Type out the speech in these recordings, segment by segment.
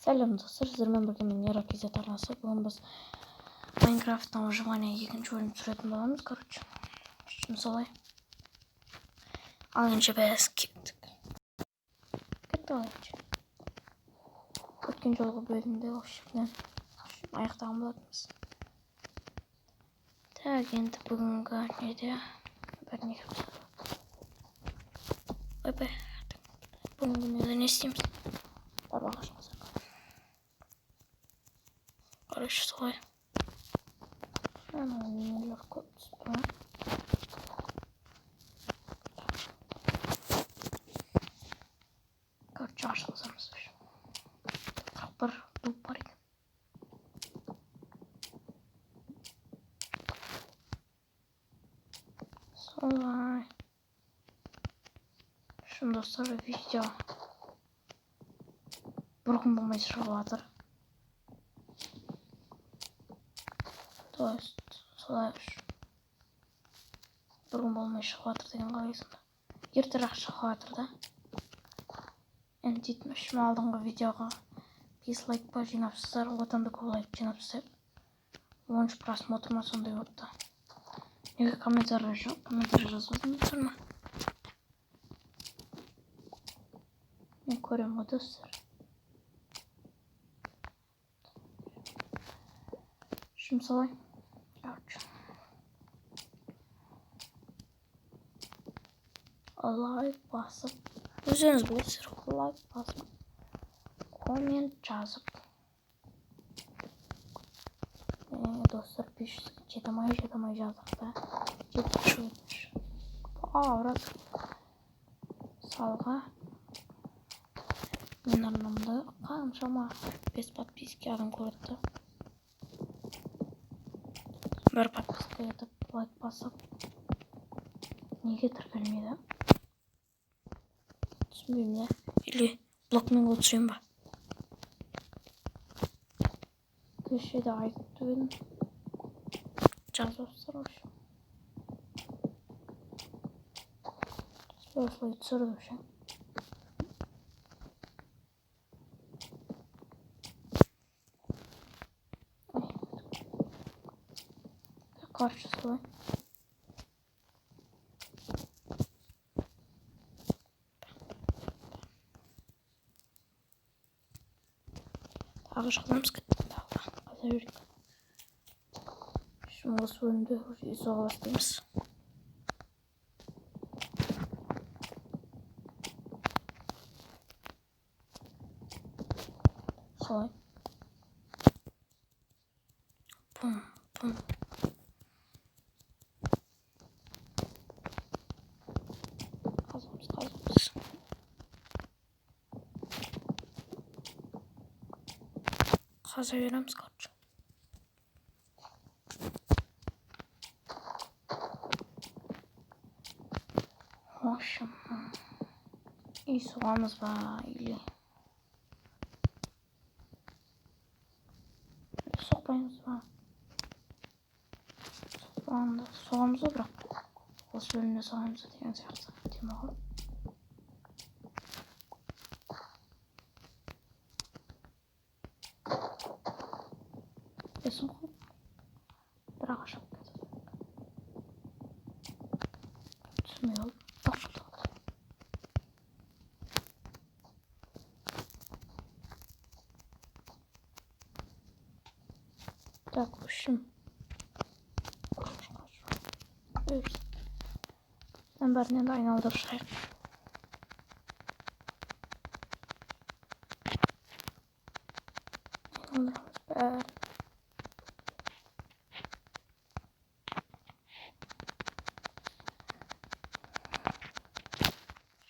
Сәлем достар, сіздермен бірге мен Нейрокизет арнасы. Бүгін біз Майнкрафт на выживание екінші бөлім түсіретін боламыз. Короче, солай. Ал енді біз кеттік. Алайыншы. Өткен жолғы бөлімде осы аяқтаған болатынбыз. Так, енді бүгінгі неде бір не ойбай. Бүгінгі неде не істейміз? Барбаға шығасақ. Короче, солай. Нелер көп түспі. Короче, ашылызамыз. 41 бұл бар екен. Солай. Шын достар, видео бір күн болмай шығып жатыр. То есть, солай бір күн болмай шығып жатыр деген қалайсың. Ертерек шығып жатыр да. Енді дейтін үшін алдыңғы видеоға 5 лайк па жинапсыздар, отанды көп лайк жинапсыздар. 13 просмотр ма сондай отты. Неге комментарий жоқ? Комментарий жазбадыңыздар ма? Мен көрем ғой достар. Шым солай. Лайк басып. Өзіңіз білесіздер, лайк басып. Коммент жазып. Достар 500 жетамай жаздық та. 700. Рас. Салға. Мен арнамда қаншама 5 подписки адам көрді. Бір подписка етіп, лайк басып. Неге тіркелмейді? Түсінбеймін, или блокмен өтсем ба? Кеше де айтып едім. Жазбапсыздар ғой. Осылай түсірдім ше. Короче, солай. Тағы шығамыз кеттім. Қаза жүрек. Şimdi осы бөлімде соға бастаймыз. Солай. Пум. Қазамыз. Қаза береміз, короче. В общем, и соғамыз ба, или соқпаймыз ба? Соғамыз ба, бірақ осы бөлімде соғамыз деген сияқты тема ғой. Есім ғой, бірақ ашып кетеді. Түсінмей ол, тоқтады. Так, в общем. Мен бәрінен айналдырып шығайық. Айналдырамыз бәрін.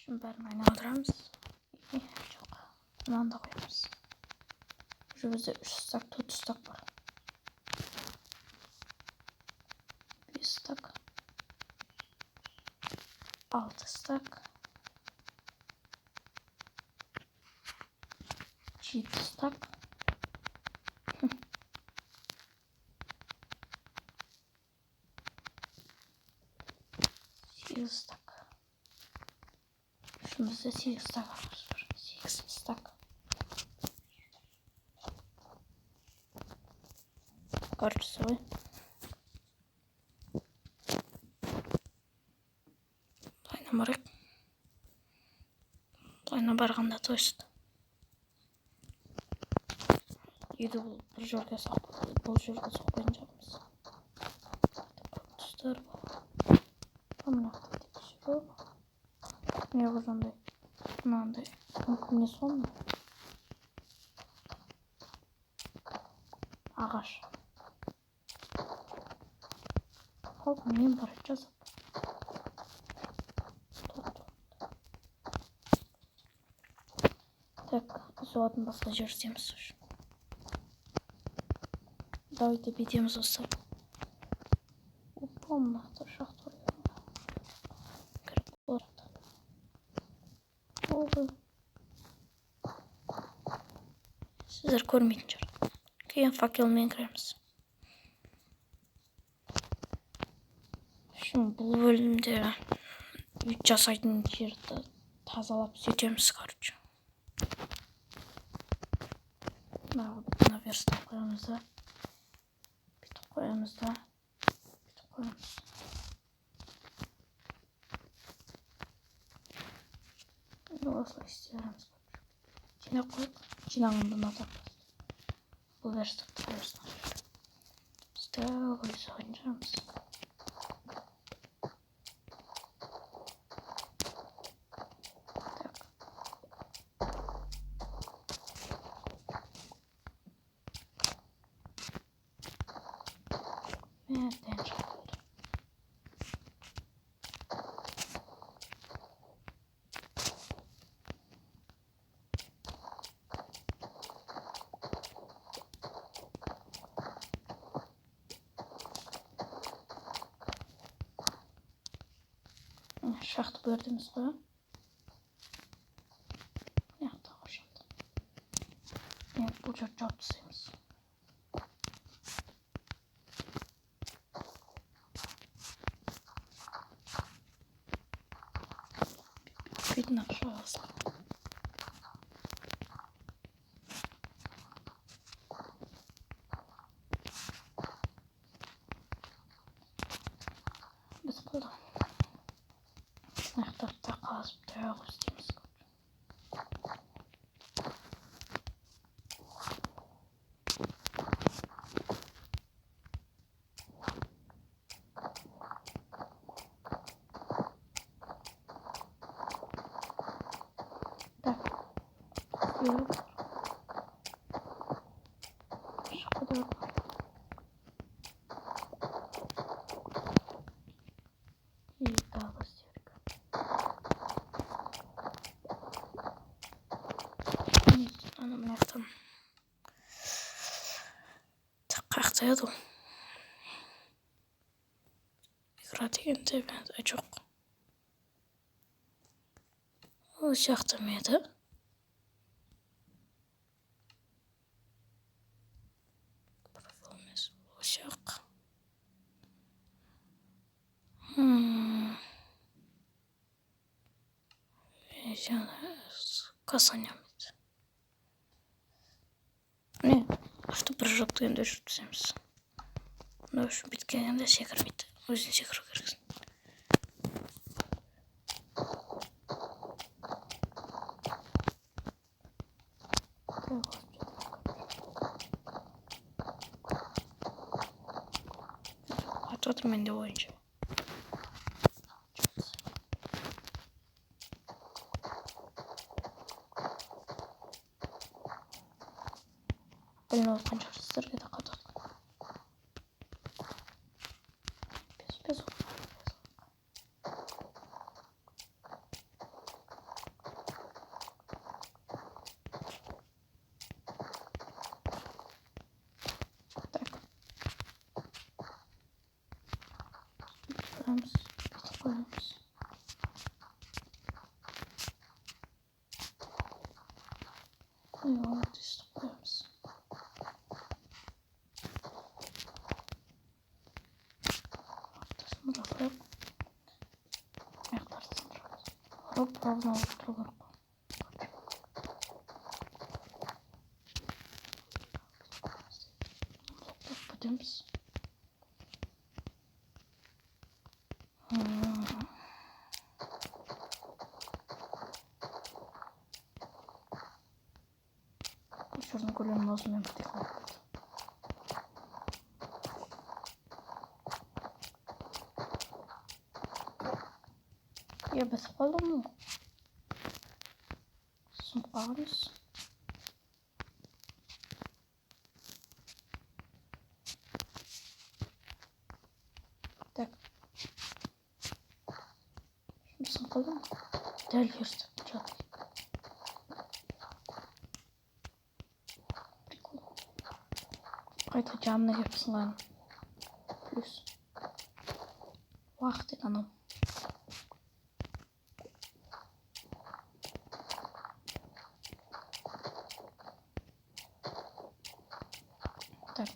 Şimdi бәрін айналдырамыз. Жоқ, мынаны да қоямыз. Уже бізде 3 стак, 4 стак бар. 5 стак. 6 стак. 7 стак. 8 стак. Şunu size 8 stak var. 8 stak. Короче, свой. Айна барайық. Айна барғанда точно. Үйді бұл жерге соқпайын жағымыз. Түстер бұл. Мынақта текші бұл. Не бұзандай. Мынандай. Не соны? Ағаш. Хоп, мен бар жазып. Так, зоатын басқа жер істеміз үшін. Давайте бетеміз осы. Опа, мынақты шақты ойын. Кіріп болады. Олғы. Сіздер көрмейтін жер. Кейін факелмен кіреміз. Şimdi bu bölümde жасайтын жерді тазалап сөйтеміз, короче. Мына верстен қоямыз да. Бүйтіп қоямыз да. Бүйтіп қоямыз. Осылай істейміз. Жинап қойып, жинағанды ұнатамыз. Бұл верстікті қоясына. Бізді ойсағын жарамыз. Nereden çıkıldı? Şahtı gördüğümüz koyalım. Yakta koşalım. Evet, bu çok çabısıyız. Видно, пожалуйста. Biz burada sınıfta kazıp devam isteyimiz. Так. Yok. Şu kadar. İyi daha basıyorum. Anam yaptım. Kalktıydı. Играть ben de çok. O şahtım yedi. Uşak. Kazanamadı. Ne? Автопрыжокты енді жүргіземіз. Мына үшін біткенімде секірмейді. Өзін секіру керексің. Атып менде ойыншы. Блин, отқан жарыстырға да қатады. Без. Так. Коемся. И вот приступаемся. Смотрим. Хоп, ровно друг. күтеміз. Черный көлем носымен бірдей қалып. Я бітіп қалдым ғой. Сұнып қалғанбыз. Так. Жұмысын қалдым. Дәл ерістіп жатыр. Прикол. Қайта жанына келіп сынған. Плюс. Уақыт эконом. Так.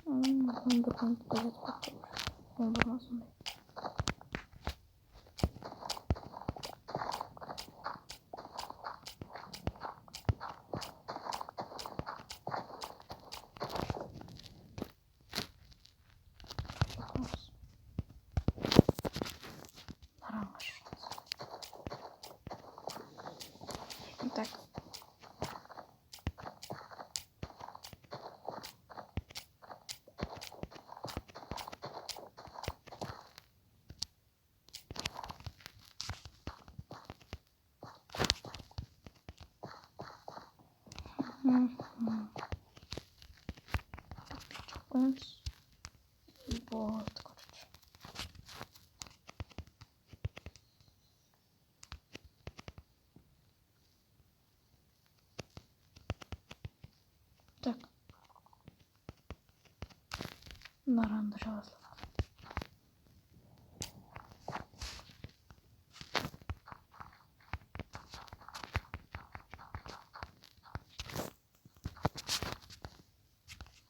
Он бір минут қажет қойды. Он болмас ондай. Так. Вот, короче. Так. Наранды жазылып.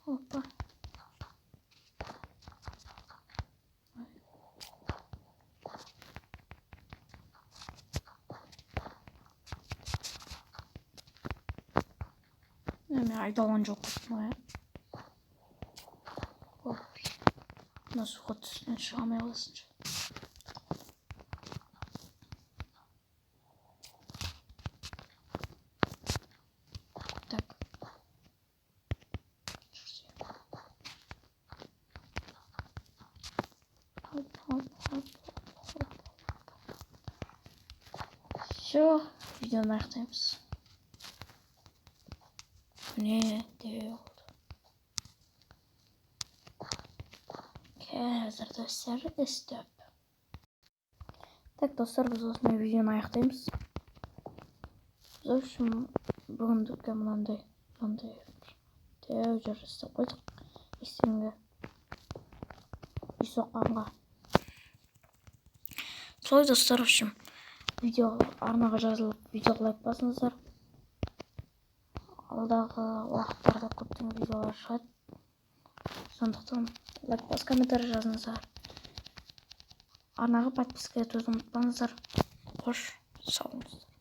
Опа. Мен айдалған жоқ қой. Мына суға түсінен шыға алмай қаласыншы. Так. Все, видеоны аяқтаймыз. Міне де болды. Қазір достар істеп. Так, достар, біз осындай видеоны аяқтаймыз. Біз үшін бүгіндікке мынандай дәу жер істеп қойдық. Естеңге үй соққанға. Солай достар, үшін видео арнаға жазылып видеоға лайк басыңыздар. Алдағы уақыттарда көптеген видеолар шығады. Сондықтан лайк бас, комментарий жазыңыздар. Арнаға подписка етуді ұмытпаңыздар. Қош, сау болыңыздар.